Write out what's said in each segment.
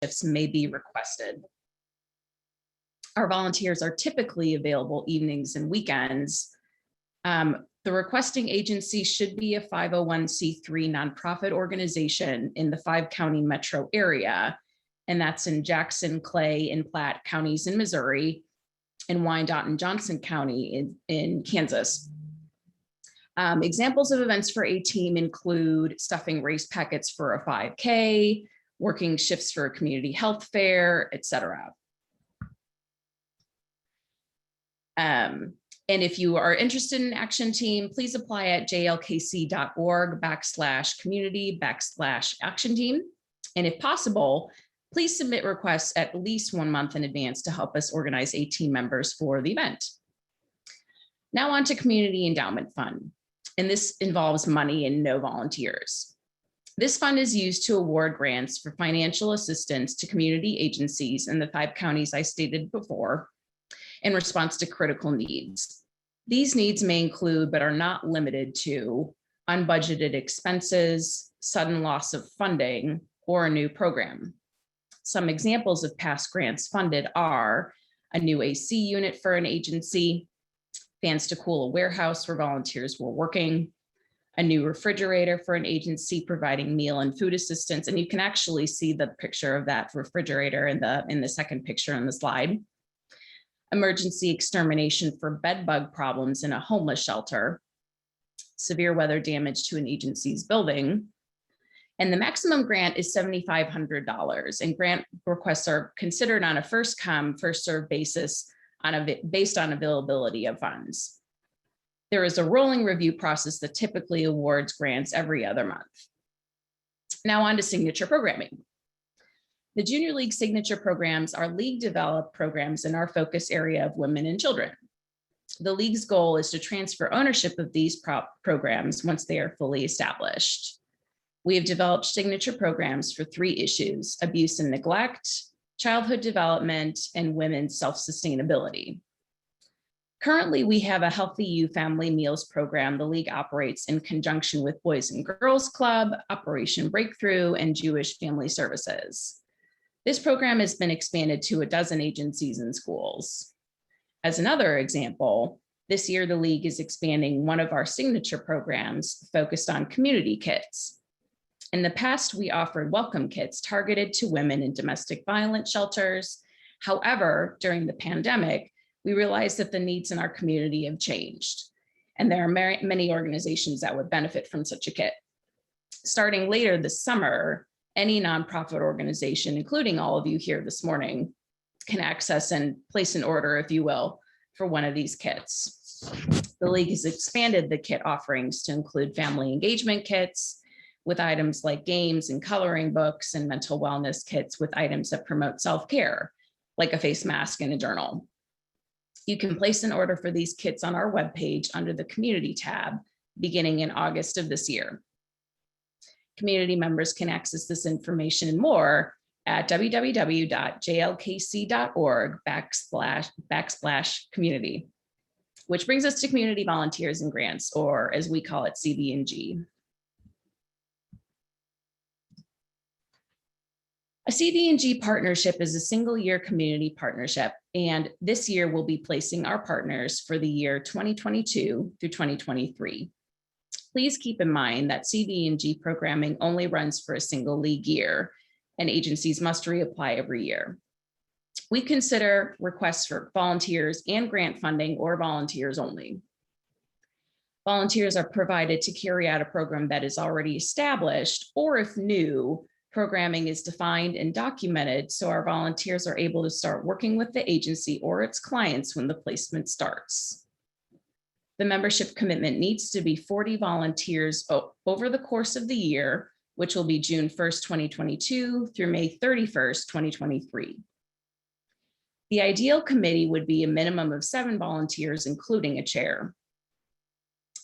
shifts may be requested. Our volunteers are typically available evenings and weekends. The requesting agency should be a 501c3 nonprofit organization in the 5-county metro area, and that's in Jackson, Clay, and Platte counties in Missouri, and Wyandotte and Johnson County in Kansas. Examples of events for a team include stuffing race packets for a 5K, working shifts for a community health fair, etc. And if you are interested in Action Team, please apply at jlkc.org/community/action team. And if possible, please submit requests at least 1 month in advance to help us organize 18 members for the event. Now on to Community Endowment Fund. And this involves money and no volunteers. This fund is used to award grants for financial assistance to community agencies in the 5 counties I stated before in response to critical needs. These needs may include, but are not limited to, unbudgeted expenses, sudden loss of funding, or a new program. Some examples of past grants funded are a new AC unit for an agency, fans to cool a warehouse where volunteers were working, a new refrigerator for an agency providing meal and food assistance. And you can actually see the picture of that refrigerator in the second picture on the slide. Emergency extermination for bed bug problems in a homeless shelter, severe weather damage to an agency's building. And the maximum grant is $7,500, and grant requests are considered on a first come, first served basis based on availability of funds. There is a rolling review process that typically awards grants every other month. Now on to signature programming. The Junior League signature programs are league-developed programs in our focus area of women and children. The league's goal is to transfer ownership of these programs once they are fully established. We have developed signature programs for 3 issues: abuse and neglect, childhood development, and women's self-sustainability. Currently, we have a Healthy You Family Meals program the league operates in conjunction with Boys and Girls Club, Operation Breakthrough, and Jewish Family Services. This program has been expanded to a dozen agencies and schools. As another example, this year the league is expanding one of our signature programs focused on community kits. In the past, we offered welcome kits targeted to women in domestic violence shelters. However, during the pandemic, we realized that the needs in our community have changed, and there are many organizations that would benefit from such a kit. Starting later this summer, any nonprofit organization, including all of you here this morning, can access and place an order, if you will, for one of these kits. The league has expanded the kit offerings to include family engagement kits with items like games and coloring books, and mental wellness kits with items that promote self-care, like a face mask and a journal. You can place an order for these kits on our webpage under the Community tab beginning in August of this year. Community members can access this information and more at www.jlkc.org/community, which brings us to community volunteers and grants, or as we call it, CV&G. A CV&G partnership is a single-year community partnership, and this year we'll be placing our partners for the year 2022 through 2023. Please keep in mind that CV&G programming only runs for a single league year, and agencies must reapply every year. We consider requests for volunteers and grant funding, or volunteers only. Volunteers are provided to carry out a program that is already established, or if new, programming is defined and documented so our volunteers are able to start working with the agency or its clients when the placement starts. The membership commitment needs to be 40 volunteers over the course of the year, which will be June 1st, 2022 through May 31st, 2023. The ideal committee would be a minimum of 7 volunteers, including a chair.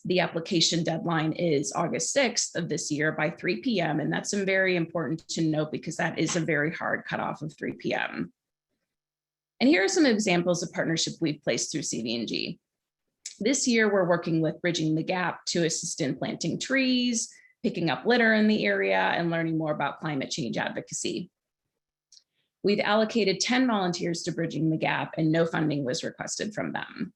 The application deadline is August 6th of this year by 3 p.m. And that's very important to note because that is a very hard cutoff of 3 p.m. And here are some examples of partnership we've placed through CV&G. This year, we're working with Bridging the Gap to assist in planting trees, picking up litter in the area, and learning more about climate change advocacy. We've allocated 10 volunteers to Bridging the Gap, and no funding was requested from them.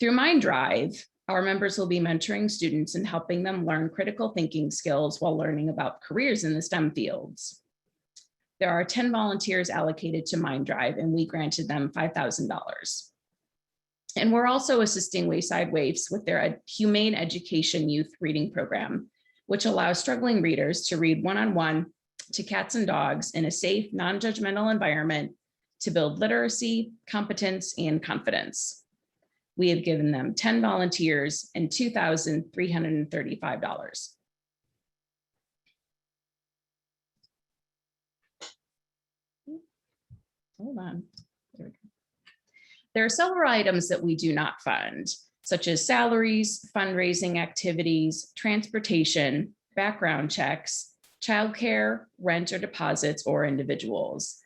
Through MindDrive, our members will be mentoring students and helping them learn critical thinking skills while learning about careers in the STEM fields. There are 10 volunteers allocated to MindDrive, and we granted them $5,000. And we're also assisting Wayside Waifs with their Humane Education Youth Reading Program, which allows struggling readers to read one-on-one to cats and dogs in a safe, non-judgmental environment to build literacy, competence, and confidence. We have given them 10 volunteers and $2,335. Hold on. There we go. There are several items that we do not fund, such as salaries, fundraising activities, transportation, background checks, childcare, rent or deposits, or individuals.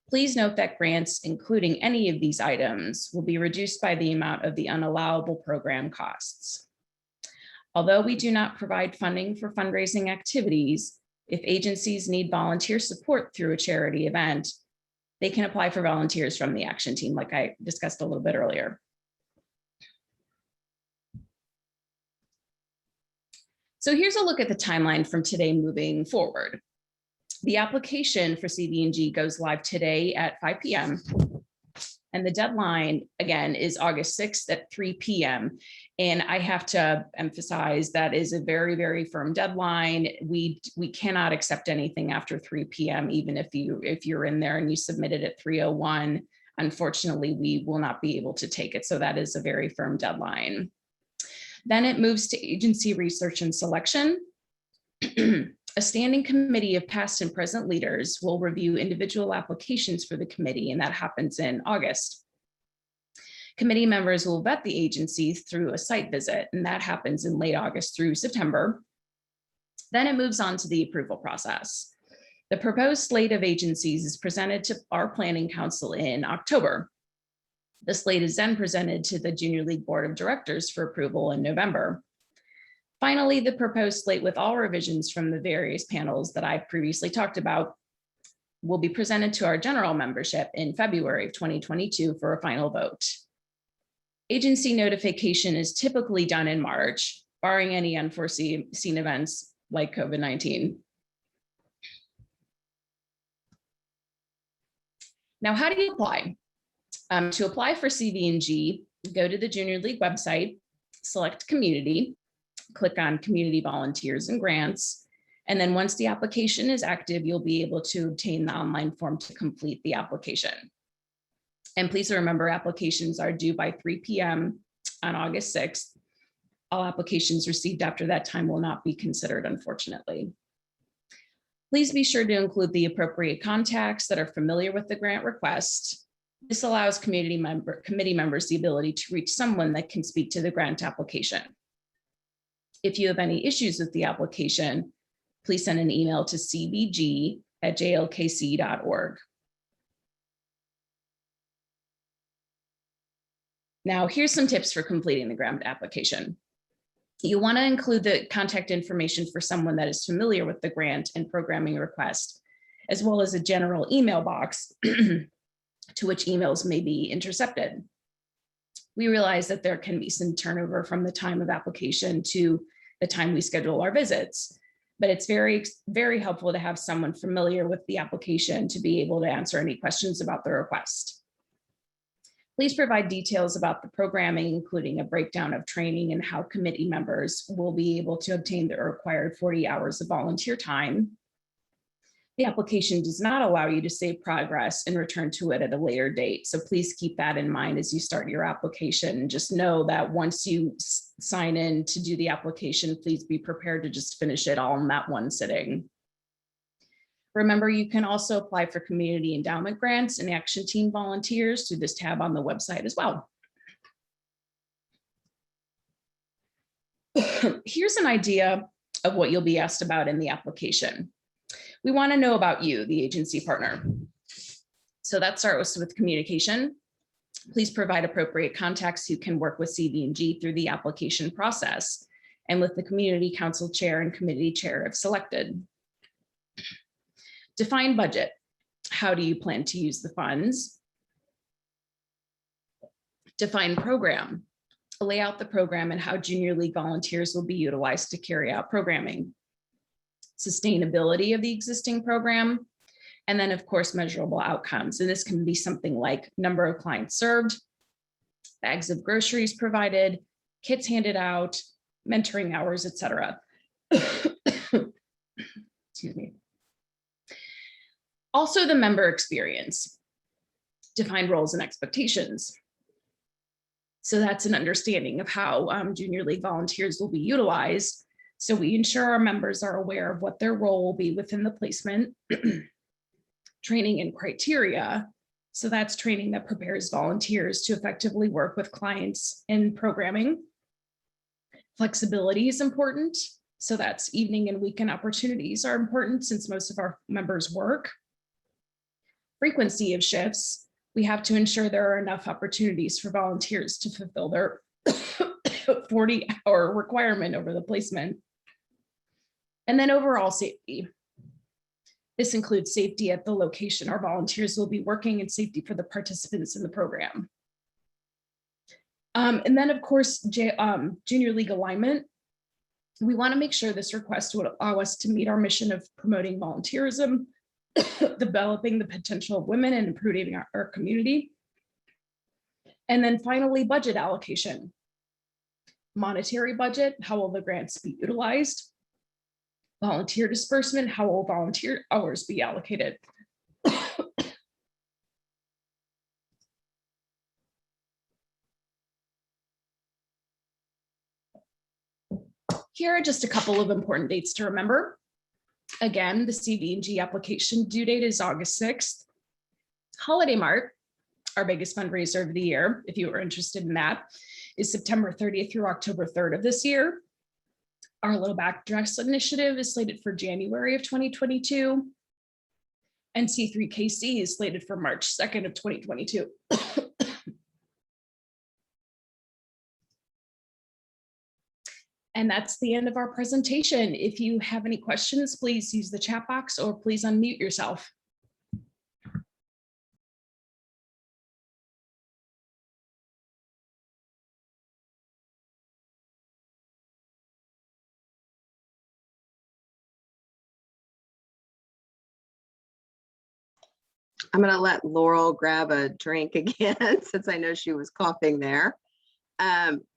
Please note that grants, including any of these items, will be reduced by the amount of the unallowable program costs. Although we do not provide funding for fundraising activities, if agencies need volunteer support through a charity event, they can apply for volunteers from the action team, like I discussed a little bit earlier. So here's a look at the timeline from today moving forward. The application for CB&G goes live today at 5 p.m. And the deadline, again, is August 6th at 3 p.m. And I have to emphasize that is a very, very firm deadline. We cannot accept anything after 3 p.m., even if you're in there and you submitted at 3:01. Unfortunately, we will not be able to take it. So that is a very firm deadline. Then it moves to agency research and selection. A standing committee of past and present leaders will review individual applications for the committee, and that happens in August. Committee members will vet the agency through a site visit, and that happens in late August through September. Then it moves on to the approval process. The proposed slate of agencies is presented to our planning council in October. The slate is then presented to the Junior League Board of Directors for approval in November. Finally, the proposed slate with all revisions from the various panels that I previously talked about will be presented to our general membership in February of 2022 for a final vote. Agency notification is typically done in March, barring any unforeseen events like COVID-19. Now, how do you apply? To apply for CB&G, go to the Junior League website, select community, click on community volunteers and grants. And then once the application is active, you'll be able to obtain the online form to complete the application. And please remember, applications are due by 3 p.m. on August 6th. All applications received after that time will not be considered, unfortunately. Please be sure to include the appropriate contacts that are familiar with the grant request. This allows committee members the ability to reach someone that can speak to the grant application. If you have any issues with the application, please send an email to cbg@jlkc.org. Now, here's some tips for completing the grant application. You want to include the contact information for someone that is familiar with the grant and programming request, as well as a general email box to which emails may be intercepted. We realize that there can be some turnover from the time of application to the time we schedule our visits, but it's very, very helpful to have someone familiar with the application to be able to answer any questions about the request. Please provide details about the programming, including a breakdown of training and how committee members will be able to obtain the required 40 hours of volunteer time. The application does not allow you to save progress and return to it at a later date. So please keep that in mind as you start your application. Just know that once you sign in to do the application, please be prepared to just finish it all in that one sitting. Remember, you can also apply for community endowment grants and action team volunteers through this tab on the website as well. Here's an idea of what you'll be asked about in the application. We want to know about you, the agency partner. So that starts with communication. Please provide appropriate contacts who can work with CB&G through the application process and with the community council chair and committee chair if selected. Define budget. How do you plan to use the funds? Define program. Lay out the program and how Junior League volunteers will be utilized to carry out programming. Sustainability of the existing program. And then, of course, measurable outcomes. And this can be something like number of clients served, bags of groceries provided, kits handed out, mentoring hours, etc. Excuse me. Also, the member experience. Define roles and expectations. So that's an understanding of how Junior League volunteers will be utilized. So we ensure our members are aware of what their role will be within the placement, training and criteria. So that's training that prepares volunteers to effectively work with clients in programming. Flexibility is important. So that's evening and weekend opportunities are important since most of our members work. Frequency of shifts. We have to ensure there are enough opportunities for volunteers to fulfill their 40-hour requirement over the placement. And then overall safety. This includes safety at the location our volunteers will be working and safety for the participants in the program. And then, of course, Junior League alignment. We want to make sure this request would allow us to meet our mission of promoting volunteerism, developing the potential of women and improving our community. And then finally, budget allocation. Monetary budget, how will the grants be utilized? Volunteer disbursement, how will volunteer hours be allocated? Here are just a couple of important dates to remember. Again, the CV&G application due date is August 6th. Holiday Mart, our biggest fundraiser of the year, if you are interested in that, is September 30th through October 3rd of this year. Our Little Back Dress initiative is slated for January of 2022. And C3KC is slated for March 2nd of 2022. And that's the end of our presentation. If you have any questions, please use the chat box or please unmute yourself. I'm going to let Laurel grab a drink again since I know she was coughing there.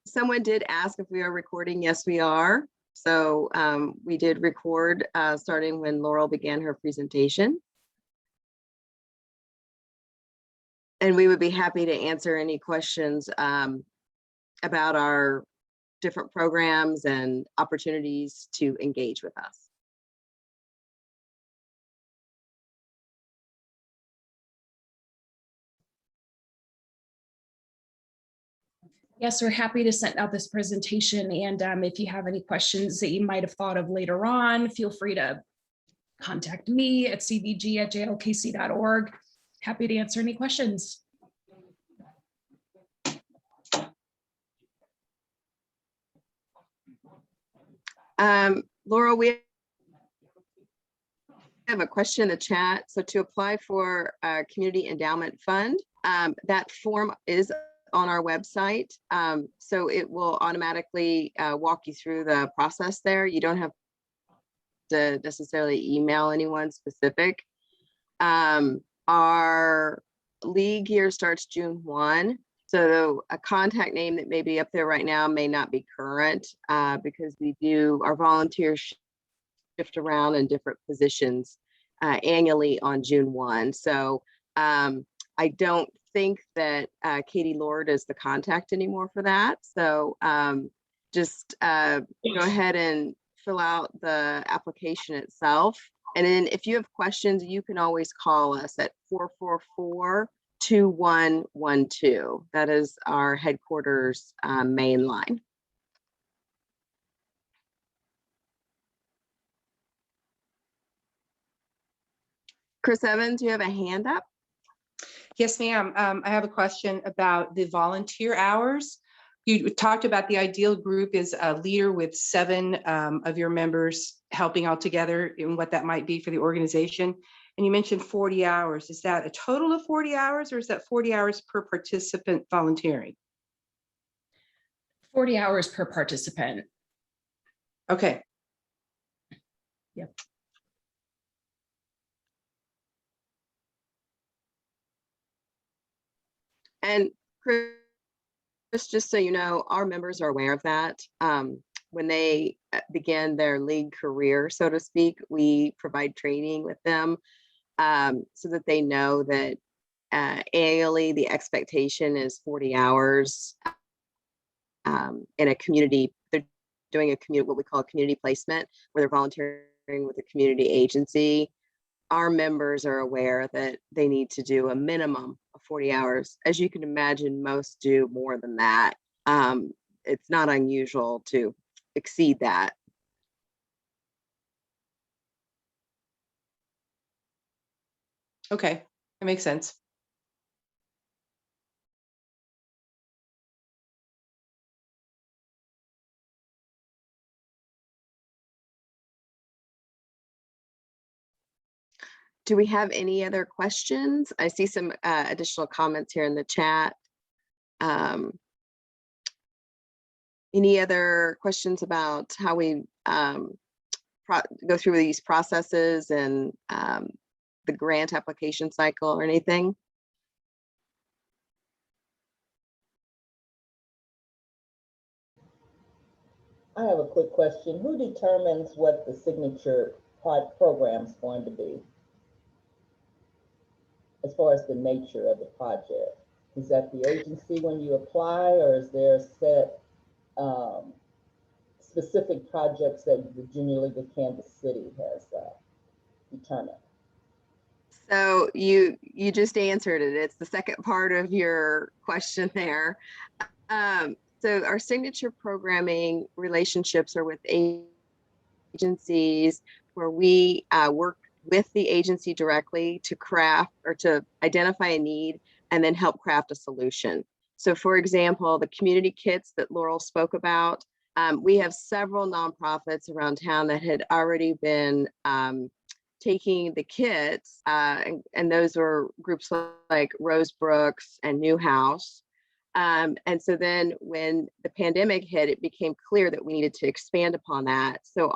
Someone did ask if we are recording. Yes, we are. So we did record starting when Laurel began her presentation. And we would be happy to answer any questions about our different programs and opportunities to engage with us. Yes, we're happy to send out this presentation. And if you have any questions that you might have thought of later on, feel free to contact me at cvg@jlkc.org. Happy to answer any questions. Laurel, we have a question in the chat. So to apply for a community endowment fund, that form is on our website. So it will automatically walk you through the process there. You don't have to necessarily email anyone specific. Our league year starts June 1. So a contact name that may be up there right now may not be current because our volunteers shift around in different positions annually on June 1. So I don't think that Katie Lord is the contact anymore for that. So just go ahead and fill out the application itself. And then if you have questions, you can always call us at 444-2112. That is our headquarters main line. Chris Evans, you have a hand up? Yes, ma'am. I have a question about the volunteer hours. You talked about the ideal group is a leader with 7 of your members helping all together and what that might be for the organization. and you mentioned 40 hours. Is that a total of 40 hours, or is that 40 hours per participant volunteering? 40 hours per participant. Okay. Yep. And Chris, just so you know, our members are aware of that. When they begin their league career, so to speak, we provide training with them so that they know that annually the expectation is 40 hours in a community. They're doing what we call a community placement, where they're volunteering with a community agency. Our members are aware that they need to do a minimum of 40 hours. As you can imagine, most do more than that. It's not unusual to exceed that. Okay, that makes sense. Do we have any other questions? I see some additional comments here in the chat. Any other questions about how we go through these processes and the grant application cycle or anything? I have a quick question. Who determines what the signature program is going to be? As far as the nature of the project, is that the agency when you apply, or is there a set specific projects that the Junior League of Kansas City has determined? So you just answered it. It's the second part of your question there. So our signature programming relationships are with agencies where we work with the agency directly to craft or to identify a need and then help craft a solution. So for example, the community kits that Laurel spoke about, we have several nonprofits around town that had already been taking the kits, and those were groups like Rosebrooks and Newhouse. And so then when the pandemic hit, it became clear that we needed to expand upon that. So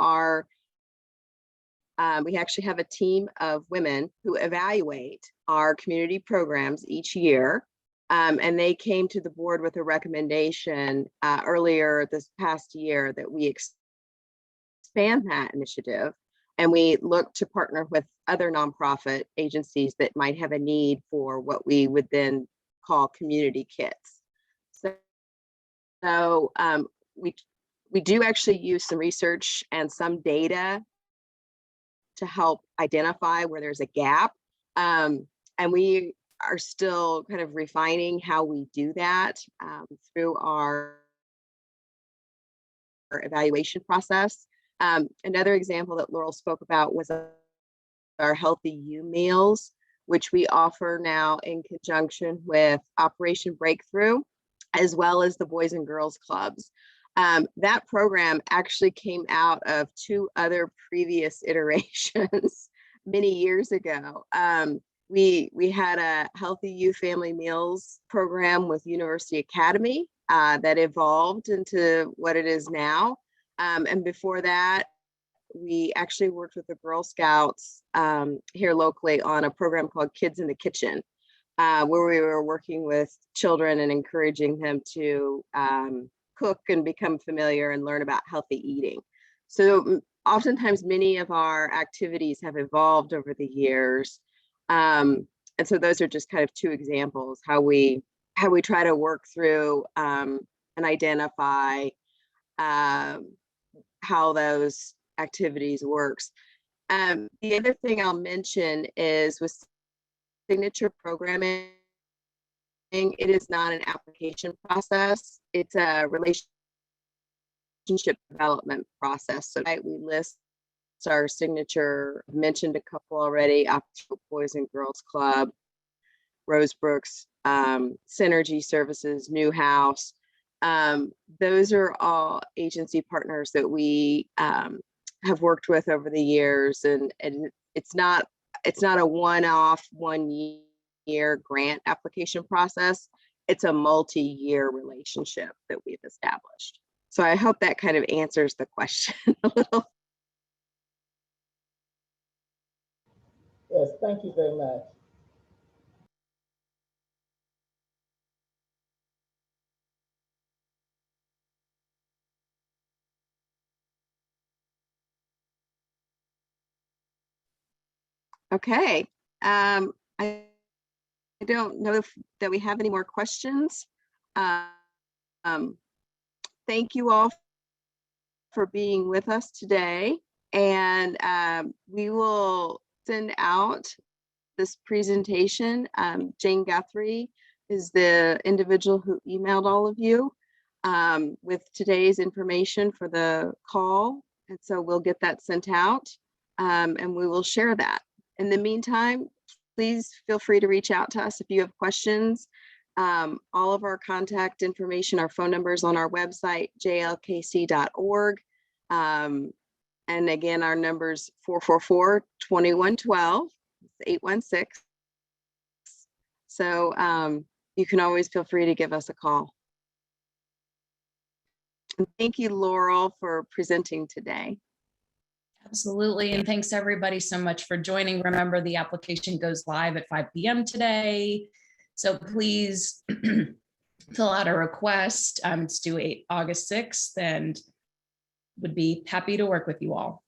we actually have a team of women who evaluate our community programs each year. And they came to the board with a recommendation earlier this past year that we expand that initiative. And we look to partner with other nonprofit agencies that might have a need for what we would then call community kits. So we do actually use some research and some data to help identify where there's a gap. And we are still kind of refining how we do that through our evaluation process. Another example that Laurel spoke about was our Healthy You meals, which we offer now in conjunction with Operation Breakthrough, as well as the Boys and Girls Clubs. That program actually came out of two other previous iterations many years ago. We had a Healthy You Family Meals program with University Academy that evolved into what it is now. And before that, we actually worked with the Girl Scouts here locally on a program called Kids in the Kitchen, where we were working with children and encouraging them to cook and become familiar and learn about healthy eating. So oftentimes many of our activities have evolved over the years. And so those are just kind of two examples how we try to work through and identify how those activities works. The other thing I'll mention is with signature programming, it is not an application process. It's a relationship development process. So we list our signature, mentioned a couple already, Boys and Girls Club, Rosebrooks, Synergy Services, Newhouse. Those are all agency partners that we have worked with over the years, and it's not it's not a one-off, 1-year grant application process. It's a multi-year relationship that we've established. So I hope that kind of answers the question a little. Yes, thank you very much. Okay. I don't know if that we have any more questions. Thank you all for being with us today. And we will send out this presentation. Jane Guthrie is the individual who emailed all of you with today's information for the call. And so we'll get that sent out and we will share that. In the meantime, please feel free to reach out to us if you have questions. All of our contact information, our phone numbers on our website, jlkc.org. And again, our number's 444-2112, 816. So you can always feel free to give us a call. And thank you, Laurel, for presenting today. Absolutely. And thanks everybody so much for joining. Remember, the application goes live at 5 p.m. today. So please fill out a request. It's due August 6th and would be happy to work with you all.